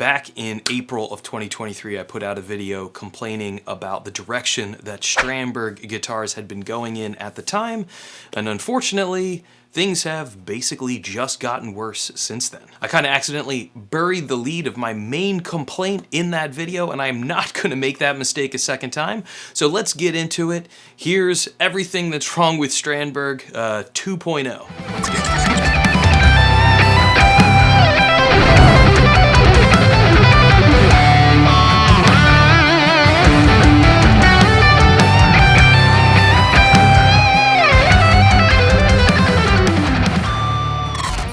Back in April of 2023, I put out a video complaining about the direction that Strandberg guitars had been going in at the time, and unfortunately, things have basically just gotten worse since then. I kind of accidentally buried the lead of my main complaint in that video, and I'm not gonna make that mistake a second time, so let's get into it. Here's everything that's wrong with Strandberg 2.0. Let's get it.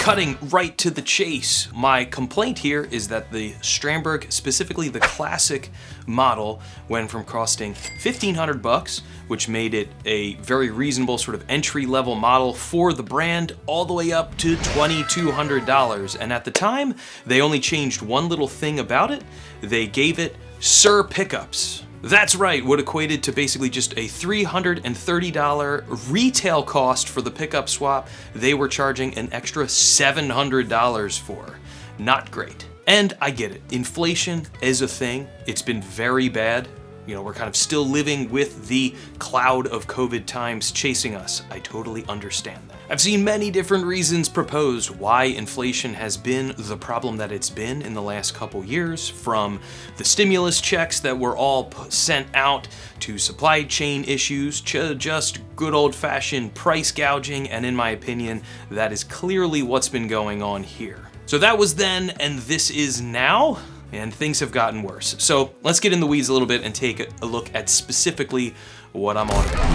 Cutting right to the chase, my complaint here is that the Strandberg, specifically the classic model, went from costing $1,500, which made it a very reasonable sort of entry-level model for the brand, all the way up to $2,200. And at the time, they only changed one little thing about it. They gave it Suhr pickups. That's right, what equated to basically just a $330 retail cost for the pickup swap. They were charging an extra $700 for. Not great. And I get it, inflation is a thing. It's been very bad. You know, we're kind of still living with the cloud of COVID times chasing us. I totally understand that. I've seen many different reasons proposed why inflation has been the problem that it's been in the last couple years, from the stimulus checks that were all sent out to supply chain issues to just good old-fashioned price gouging, and in my opinion, that is clearly what's been going on here. So that was then, and this is now. And things have gotten worse. So let's get in the weeds a little bit and take a look at specifically what I'm on about.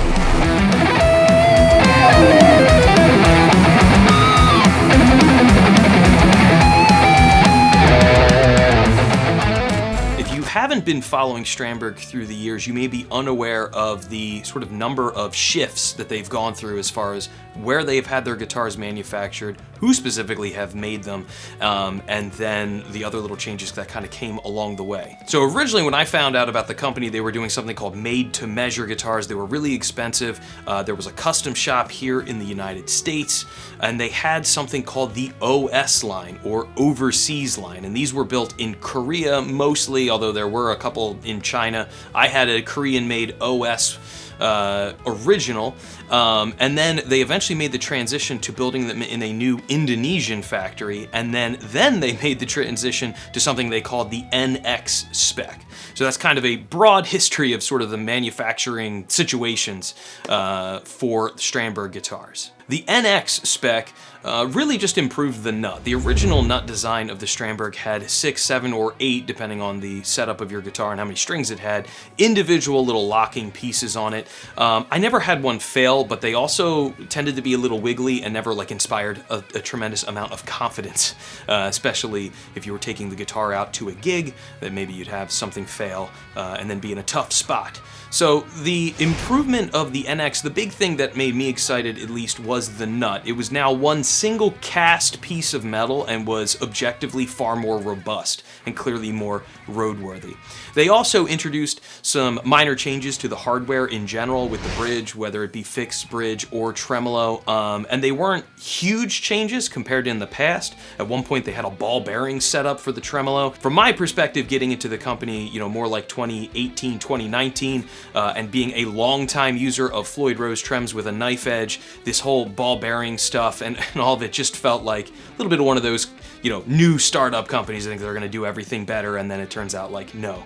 If you haven't been following Strandberg through the years, you may be unaware of the sort of number of shifts that they've gone through as far as where they've had their guitars manufactured, who specifically have made them, and then the other little changes that kind of came along the way. So originally when I found out about the company, they were doing something called made-to-measure guitars. They were really expensive. There was a custom shop here in the United States, and they had something called the OS line, or overseas line, and these were built in Korea mostly, although there were a couple in China. I had a Korean-made OS original, and then they eventually made the transition to building them in a new Indonesian factory, and then they made the transition to something they called the NX spec. So that's kind of a broad history of sort of the manufacturing situations for Strandberg guitars. The NX spec really just improved the nut. The original nut design of the Strandberg had 6, 7, or 8, depending on the setup of your guitar and how many strings it had, individual little locking pieces on it. I never had one fail, but they also tended to be a little wiggly and never like inspired a tremendous amount of confidence, especially if you were taking the guitar out to a gig, that maybe you'd have something fail and then be in a tough spot. So the improvement of the NX, the big thing that made me excited at least was the nut. It was now one single cast piece of metal and was objectively far more robust and clearly more roadworthy. They also introduced some minor changes to the hardware in general with the bridge, whether it be fixed bridge or tremolo, and they weren't huge changes compared to in the past. At one point they had a ball bearing setup for the tremolo. From my perspective, getting into the company, you know, more like 2018, 2019, and being a long-time user of Floyd Rose trems with a knife edge, this whole ball bearing stuff and all of it just felt like a little bit of one of those, you know, new startup companies. I think they're going to do everything better, and then it turns out like, no,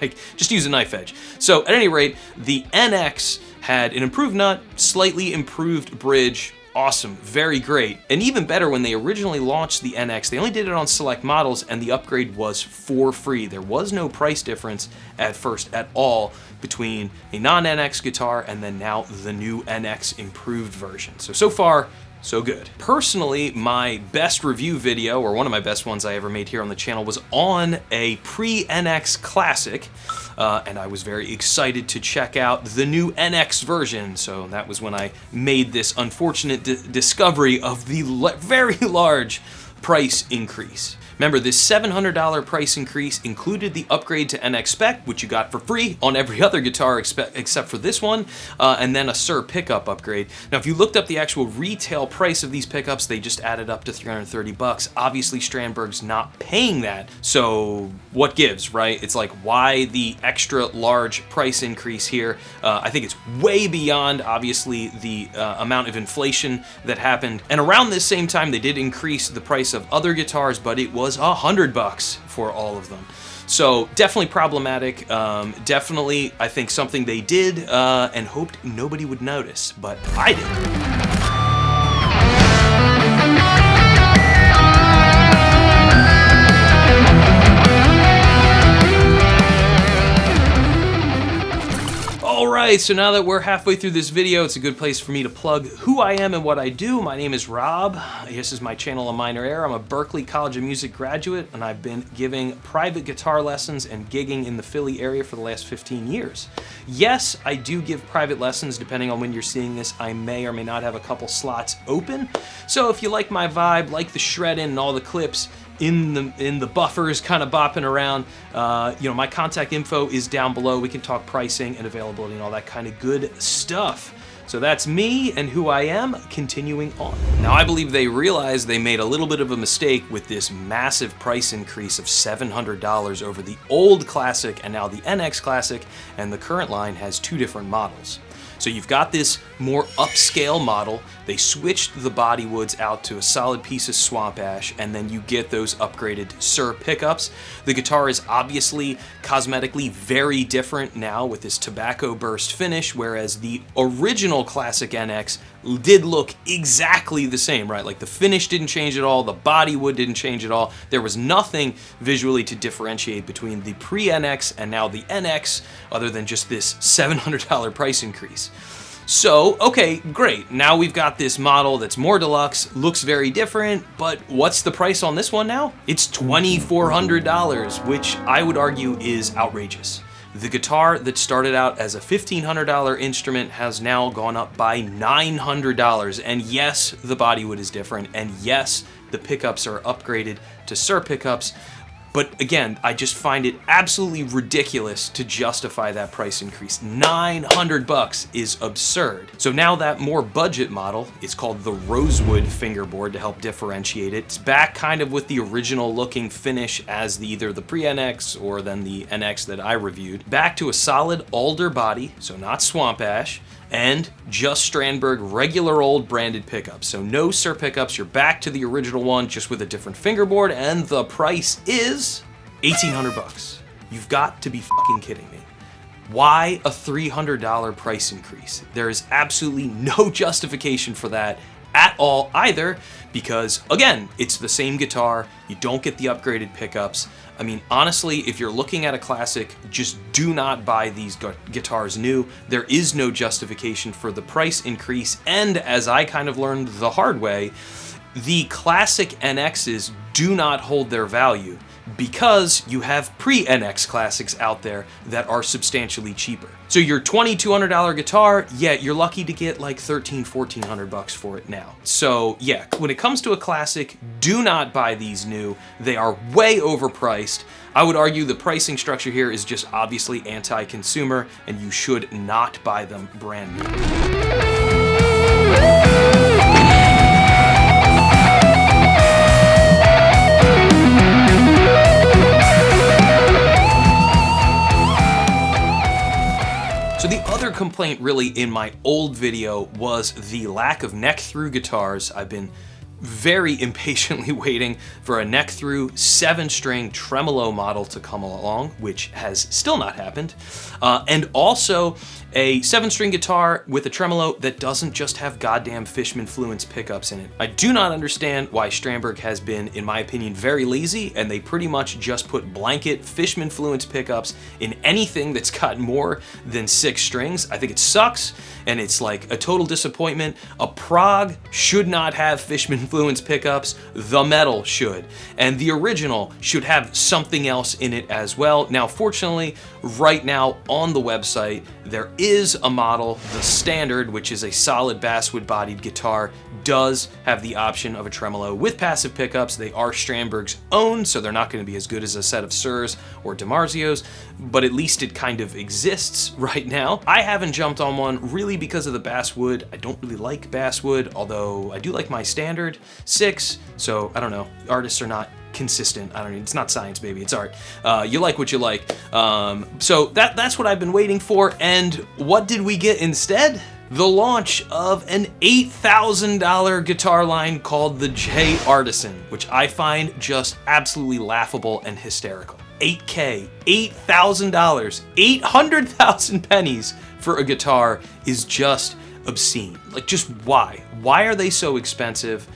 like just use a knife edge. So at any rate, the NX had an improved nut, slightly improved bridge. Awesome, very great. And even better, when they originally launched the NX, they only did it on select models, and the upgrade was for free. There was no price difference at first at all between a non-NX guitar and then now the new NX improved version. So far, so good. Personally, my best review video, or one of my best ones I ever made here on the channel, was on a pre-NX classic, and I was very excited to check out the new NX version. So that was when I made this unfortunate discovery of the very large price increase. Remember, this $700 price increase included the upgrade to NX spec, which you got for free on every other guitar except for this one, and then a Suhr pickup upgrade. Now, if you looked up the actual retail price of these pickups, they just added up to $330. Obviously, Strandberg's not paying that, so what gives, right? It's like, why the extra large price increase here? I think it's way beyond, obviously, the amount of inflation that happened. And around this same time, they did increase the price of other guitars, but it was $100 for all of them. So definitely problematic. Definitely, I think, something they did and hoped nobody would notice, but I did. Alright, so now that we're halfway through this video, it's a good place for me to plug who I am and what I do. My name is Rob. This is my channel, A Minor Error. I'm a Berklee College of Music graduate, and I've been giving private guitar lessons and gigging in the Philly area for the last 15 years. Yes, I do give private lessons. Depending on when you're seeing this, I may or may not have a couple slots open. So if you like my vibe, like the shredding and all the clips, in the buffers kind of bopping around, my contact info is down below. We can talk pricing and availability and all that kind of good stuff. So that's me and who I am. Continuing on. Now, I believe they realized they made a little bit of a mistake with this massive price increase of $700 over the old Classic and now the NX Classic, and the current line has two different models. So you've got this more upscale model. They switched the body woods out to a solid piece of swamp ash, and then you get those upgraded Suhr pickups. The guitar is obviously cosmetically very different now with this tobacco burst finish, whereas the original Classic NX did look exactly the same, right? Like the finish didn't change at all, the body wood didn't change at all. There was nothing visually to differentiate between the pre-NX and now the NX, other than just this $700 price increase. So, okay, great. Now we've got this model that's more deluxe, looks very different, but what's the price on this one now? It's $2,400, which I would argue is outrageous. The guitar that started out as a $1,500 instrument has now gone up by $900, and yes, the bodywood is different, and yes, the pickups are upgraded to Suhr pickups. But again, I just find it absolutely ridiculous to justify that price increase. $900 is absurd. So now that more budget model, it's called the Rosewood fingerboard to help differentiate it. It's back kind of with the original looking finish as either the pre-NX or then the NX that I reviewed. Back to a solid alder body, so not swamp ash, and just Strandberg regular old branded pickups. So no Suhr pickups, you're back to the original one, just with a different fingerboard, and the price is $1,800. You've got to be fucking kidding me. Why a $300 price increase? There is absolutely no justification for that at all either, because again, it's the same guitar, you don't get the upgraded pickups. I mean, honestly, if you're looking at a Classic, just do not buy these guitars new. There is no justification for the price increase, and as I kind of learned the hard way, the Classic NXs do not hold their value because you have pre-NX Classics out there that are substantially cheaper. So your $2,200 guitar, yeah, you're lucky to get like $1,400 for it now. So yeah, when it comes to a Classic, do not buy these new. They are way overpriced. I would argue the pricing structure here is just obviously anti-consumer, and you should not buy them brand new. So the other complaint really in my old video was the lack of neck-through guitars. I've been very impatiently waiting for a neck-through 7-string tremolo model to come along, which has still not happened, and also a 7-string guitar with a tremolo that doesn't just have goddamn Fishman Fluence pickups in it. I do not understand why Strandberg has been, in my opinion, very lazy, and they pretty much just put blanket Fishman Fluence pickups in anything that's got more than 6 strings. I think it sucks, and it's like a total disappointment. A prog should not have Fishman influence pickups, the metal should. And the original should have something else in it as well. Now, fortunately, right now on the website, there is a model, the Standard, which is a solid basswood bodied guitar, does have the option of a tremolo with passive pickups. They are Strandberg's own, so they're not going to be as good as a set of Suhrs or DiMarzio's, but at least it kind of exists right now. I haven't jumped on one really because of the basswood. I don't really like basswood, although I do like my Standard 6, so I don't know. Artists are not consistent. I don't know. It's not science, baby. It's art. You like what you like. So that's what I've been waiting for. And what did we get instead? The launch of an $8,000 guitar line called the J Artisan, which I find just absolutely laughable and hysterical. $8K, $8,000, 800,000 pennies for a guitar is just obscene. Like, just why? Why are they so expensive?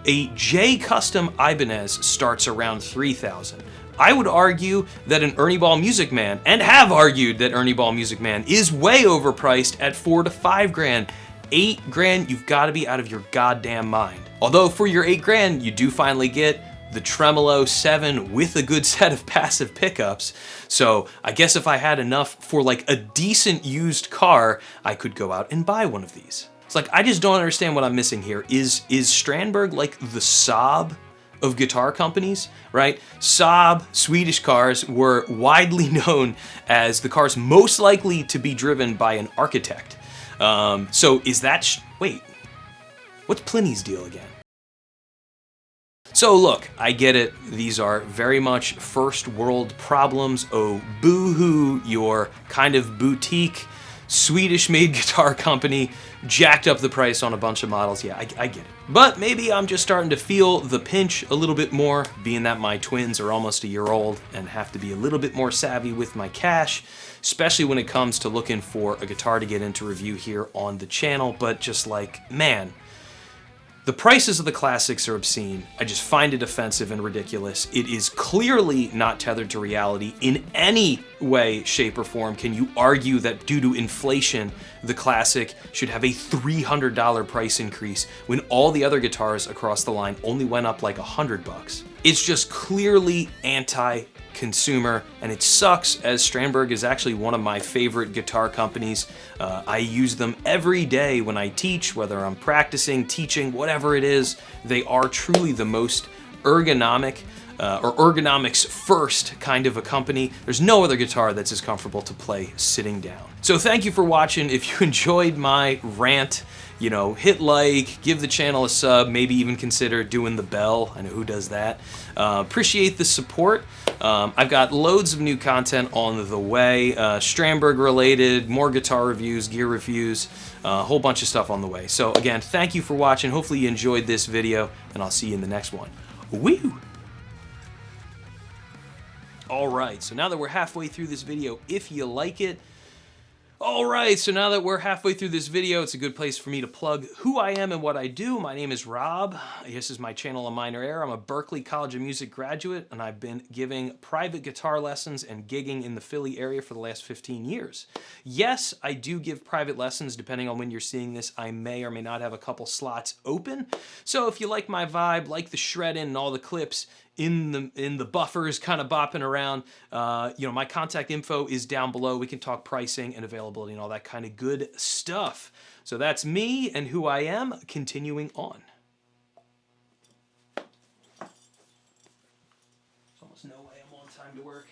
A J Custom Ibanez starts around $3,000. I would argue that an Ernie Ball Music Man, and have argued that Ernie Ball Music Man, is way overpriced at $4 to $5 grand. $8 grand, you've got to be out of your goddamn mind. Although for your $8 grand, you do finally get the Tremolo 7 with a good set of passive pickups. So I guess if I had enough for like a decent used car, I could go out and buy one of these. It's like, I just don't understand what I'm missing here. Is Strandberg like the Saab of guitar companies, right? Saab, Swedish cars, were widely known as the cars most likely to be driven by an architect. So is that, wait, what's Pliny's deal again? So look, I get it. These are very much first world problems. Oh, boo-hoo, your kind of boutique Swedish-made guitar company jacked up the price on a bunch of models. Yeah, I get it. But maybe I'm just starting to feel the pinch a little bit more, being that my twins are almost a year old and have to be a little bit more savvy with my cash, especially when it comes to looking for a guitar to get into review here on the channel. But just like, man, the prices of the classics are obscene. I just find it offensive and ridiculous. It is clearly not tethered to reality in any way, shape, or form. Can you argue that due to inflation, the classic should have a $300 price increase when all the other guitars across the line only went up like $100? It's just clearly anti-consumer, and it sucks, as Strandberg is actually one of my favorite guitar companies. I use them every day when I teach, whether I'm practicing, teaching, whatever it is. They are truly the most ergonomic, or ergonomics first kind of a company. There's no other guitar that's as comfortable to play sitting down. So thank you for watching. If you enjoyed my rant, you know, hit like, give the channel a sub, maybe even consider doing the bell. I know who does that. Appreciate the support. I've got loads of new content on the way, Strandberg related, more guitar reviews, gear reviews, a whole bunch of stuff on the way. So again, thank you for watching. Hopefully you enjoyed this video, and I'll see you in the next one. Woo! Alright, so now that we're halfway through this video, if you like it, Alright, so now that we're halfway through this video, it's a good place for me to plug who I am and what I do. My name is Rob. This is my channel, A Minor Error. I'm a Berklee College of Music graduate, and I've been giving private guitar lessons and gigging in the Philly area for the last 15 years. Yes, I do give private lessons. Depending on when you're seeing this, I may or may not have a couple slots open. So if you like my vibe, like the shredding and all the clips in the buffers kind of bopping around, you know, my contact info is down below. We can talk pricing and availability and all that kind of good stuff. So that's me and who I am. Continuing on. There's almost no way I'm on time to work.